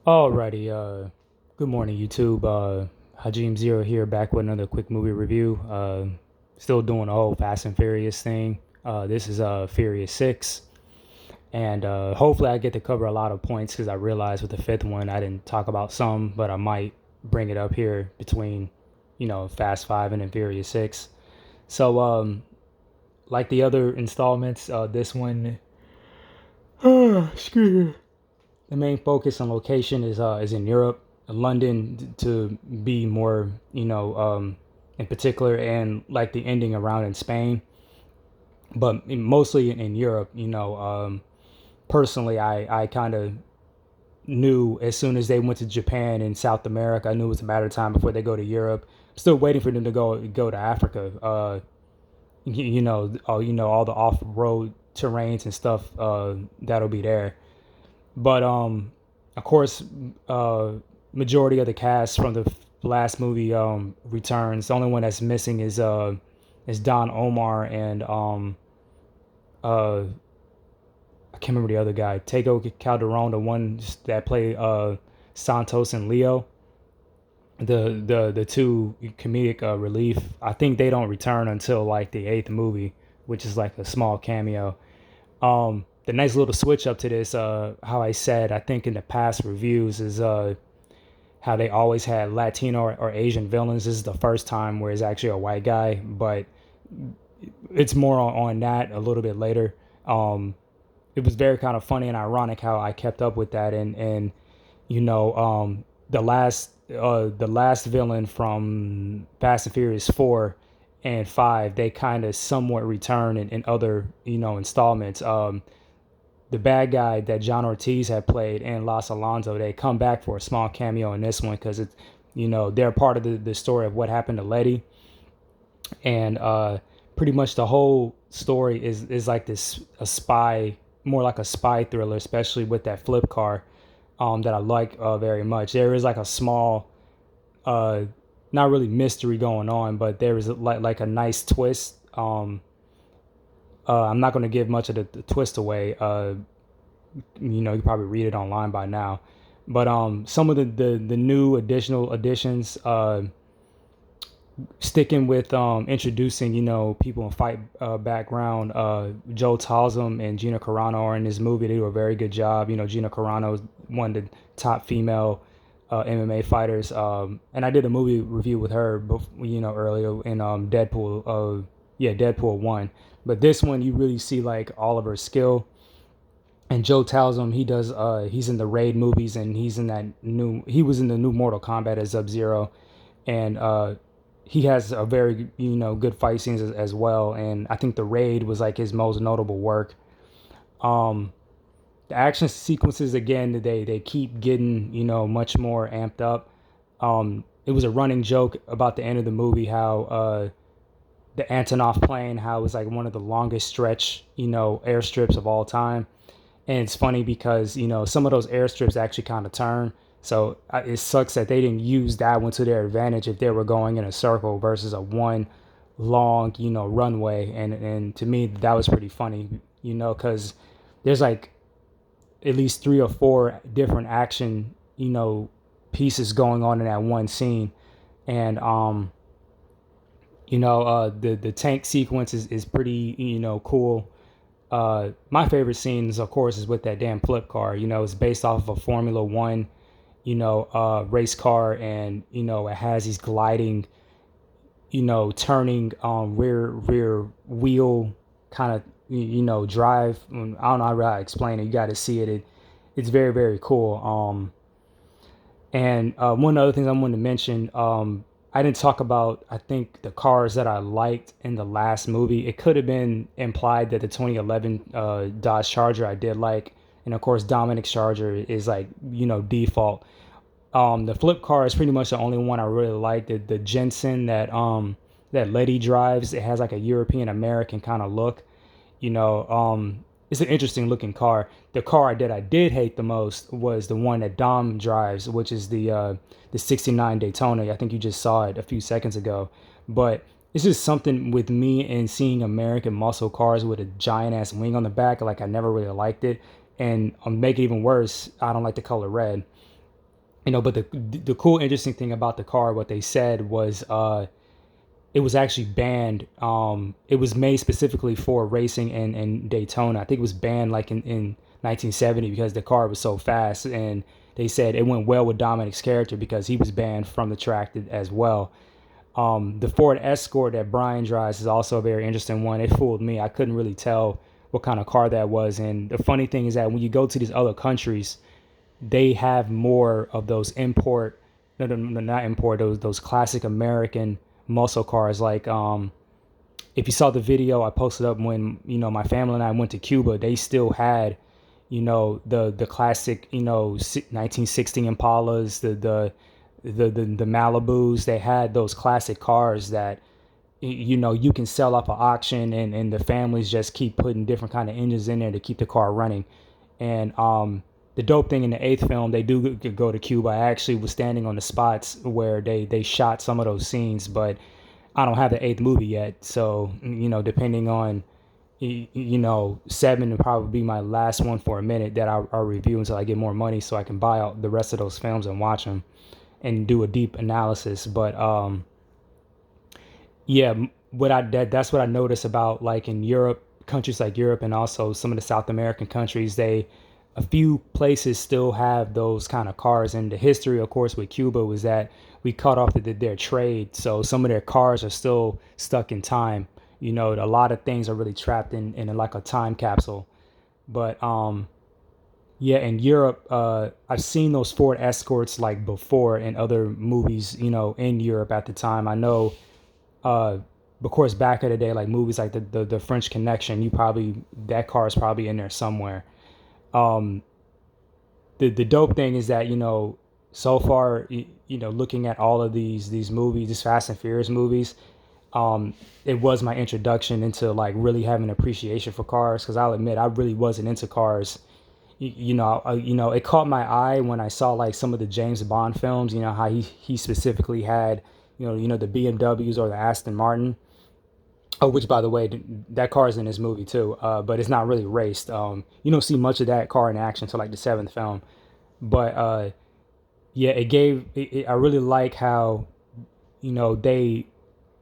Alrighty, good morning, YouTube. Hajim Zero here, back with another quick movie review. Still doing the whole Fast and Furious thing. This is Furious 6, and hopefully I get to cover a lot of points because I realized with the fifth one I didn't talk about some, but I might bring it up here between, Fast 5 and then Furious 6. So, like the other installments, this one, excuse me, the main focus and location is in Europe, London to be more, in particular, and like the ending around in Spain, but mostly in Europe. Personally, I kind of knew as soon as they went to Japan and South America, I knew it was a matter of time before they go to Europe. Still waiting for them to go to Africa. All the off road terrains and stuff that'll be there. But of course, majority of the cast from the last movie returns. The only one that's missing is Don Omar and uh I can't remember the other guy, Tego Calderon, the one that played Santos and Leo, the two comedic relief. I think they don't return until like the eighth movie, which is like a small cameo. The nice little switch up to this, how I said, I think in the past reviews, is how they always had Latino or Asian villains. This is the first time where it's actually a white guy, but it's more on that a little bit later. It was very kind of funny and ironic how I kept up with that, and you know, the last villain from Fast and Furious 4 and 5, they kind of somewhat return in other installments. The bad guy that John Ortiz had played in Los Alonso, they come back for a small cameo in this one because it's, they're part of the story of what happened to Letty. And pretty much the whole story is like this, a spy, more like a spy thriller, especially with that flip car that I like very much. There is like a small, not really mystery going on, but there is like a nice twist. I'm not going to give much of the twist away. You probably read it online by now. But some of the new additional additions, sticking with introducing people in fight background. Joe Talzum and Gina Carano are in this movie. They do a very good job. Gina Carano is one of the top female MMA fighters. And I did a movie review with her, earlier in Deadpool. Deadpool 1. But this one, you really see like all of her skill. And Joe Talzum, he's in the Raid movies, and he was in the new Mortal Kombat as Sub-Zero, and he has a very good fight scenes as well. And I think the Raid was like his most notable work. The action sequences, again, they keep getting much more amped up. It was a running joke about the end of the movie how the Antonov plane, how it was like one of the longest stretch airstrips of all time. And it's funny because some of those airstrips actually kind of turn, so it sucks that they didn't use that one to their advantage if they were going in a circle versus a one long runway. And to me that was pretty funny, because there's like at least three or four different action pieces going on in that one scene. And the tank sequence is pretty cool. My favorite scenes, of course, is with that damn flip car. It's based off of a Formula One race car, and it has these gliding turning rear wheel kind of drive. I don't know how to explain it. You got to see it. It's very, very cool. And one other thing I wanted to mention, I didn't talk about, I think, the cars that I liked in the last movie. It could have been implied that the 2011 Dodge Charger I did like, and of course Dominic's Charger is like default. The flip car is pretty much the only one I really like. The Jensen that Letty drives, it has like a European American kind of look. It's an interesting looking car. The car that I did hate the most was the one that Dom drives, which is the '69 Daytona. I think you just saw it a few seconds ago. But it's just something with me and seeing American muscle cars with a giant ass wing on the back. Like, I never really liked it. And make it even worse, I don't like the color red. But the cool, interesting thing about the car, what they said was, it was actually banned. It was made specifically for racing in Daytona. I think it was banned like in 1970 because the car was so fast, and they said it went well with Dominic's character because he was banned from the track as well. The Ford Escort that Brian drives is also a very interesting one. It fooled me. I couldn't really tell what kind of car that was. And the funny thing is that when you go to these other countries, they have more of those import, no, not import, those classic American muscle cars. Like, if you saw the video I posted up when, my family and I went to Cuba, they still had, the classic, 1960 Impalas, the Malibus. They had those classic cars that, you can sell off an auction, and the families just keep putting different kind of engines in there to keep the car running. And the dope thing in the eighth film, they do go to Cuba. I actually was standing on the spots where they shot some of those scenes, but I don't have the eighth movie yet. So, depending on, seven will probably be my last one for a minute that I'll review until I get more money so I can buy out the rest of those films and watch them and do a deep analysis. But yeah, that's what I noticed about, like, in Europe, countries like Europe, and also some of the South American countries. A few places still have those kind of cars, and the history, of course, with Cuba was that we cut off their trade, so some of their cars are still stuck in time. A lot of things are really trapped in like a time capsule. But yeah, in Europe, I've seen those Ford Escorts like before in other movies, in Europe at the time. I know, uh, of course, back in the day, like movies like the French Connection, that car is probably in there somewhere. Um, the dope thing is that, so far, looking at all of these movies, these Fast and Furious movies, it was my introduction into like really having appreciation for cars. Because I'll admit, I really wasn't into cars. It caught my eye when I saw like some of the James Bond films. How he specifically had, the BMWs or the Aston Martin. Oh, which, by the way, that car is in this movie too, but it's not really raced. You don't see much of that car in action until like the seventh film. But yeah, I really like how, they,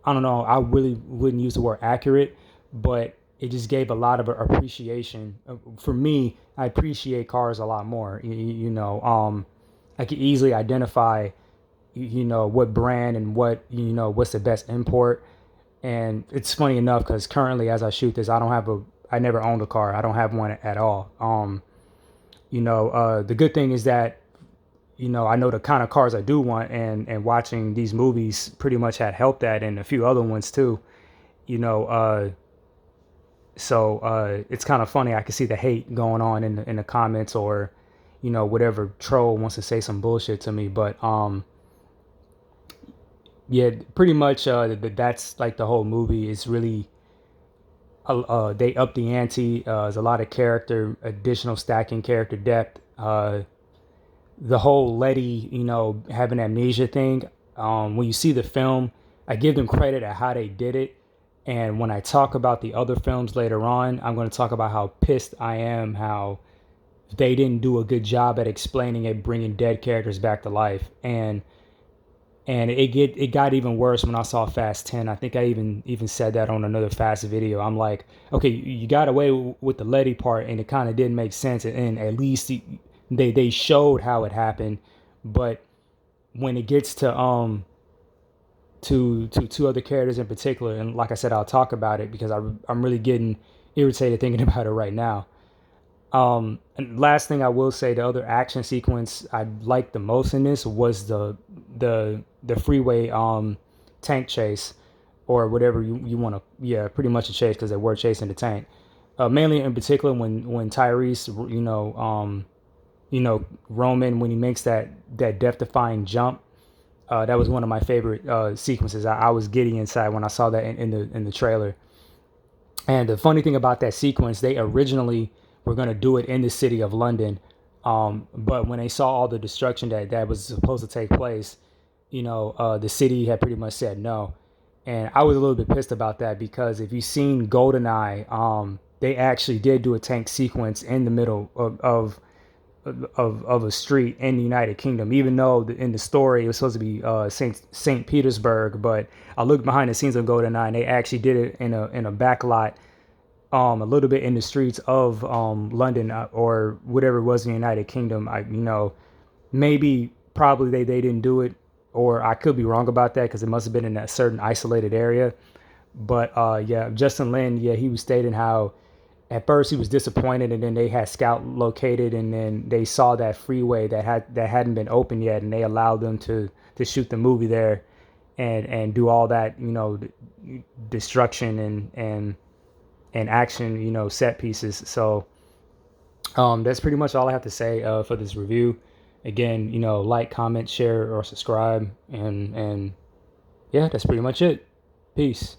I don't know, I really wouldn't use the word accurate, but it just gave a lot of appreciation. For me, I appreciate cars a lot more. I could easily identify, what brand and what's the best import. And it's funny enough because currently, as I shoot this, I never owned a car. I don't have one at all. The good thing is that, I know the kind of cars I do want, and watching these movies pretty much had helped that, and a few other ones too. You know, it's kind of funny. I can see the hate going on in the comments, or, whatever troll wants to say some bullshit to me. But yeah, pretty much that's like the whole movie is really, they up the ante. There's a lot of additional stacking character depth. The whole Letty, having amnesia thing. When you see the film, I give them credit at how they did it. And when I talk about the other films later on, I'm going to talk about how pissed I am, how they didn't do a good job at explaining it, bringing dead characters back to life. And it got even worse when I saw Fast 10. I think I even said that on another Fast video. I'm like, okay, you got away with the Letty part, and it kind of didn't make sense. And at least they showed how it happened. But when it gets to two other characters in particular, and like I said, I'll talk about it because I'm really getting irritated thinking about it right now. And last thing I will say, the other action sequence I liked the most in this was the freeway tank chase, or whatever you want to, yeah, pretty much a chase because they were chasing the tank. Mainly in particular when Tyrese, Roman, when he makes that death defying jump. That was one of my favorite sequences. I was giddy inside when I saw that in the trailer. And the funny thing about that sequence, they originally were going to do it in the city of London. But when they saw all the destruction that was supposed to take place, the city had pretty much said no. And I was a little bit pissed about that because if you've seen GoldenEye, they actually did do a tank sequence in the middle of of a street in the United Kingdom, even though in the story it was supposed to be Saint Petersburg. But I looked behind the scenes on GoldenEye, and they actually did it in a back lot, a little bit in the streets of London, or whatever it was in the United Kingdom. Maybe probably they didn't do it, or I could be wrong about that because it must have been in a certain isolated area. But yeah, Justin Lin, yeah, he was stating how at first he was disappointed, and then they had scout located, and then they saw that freeway that hadn't been open yet, and they allowed them to shoot the movie there, and do all that, destruction and action, set pieces. So that's pretty much all I have to say for this review. Again, like, comment, share, or subscribe, and yeah, that's pretty much it. Peace.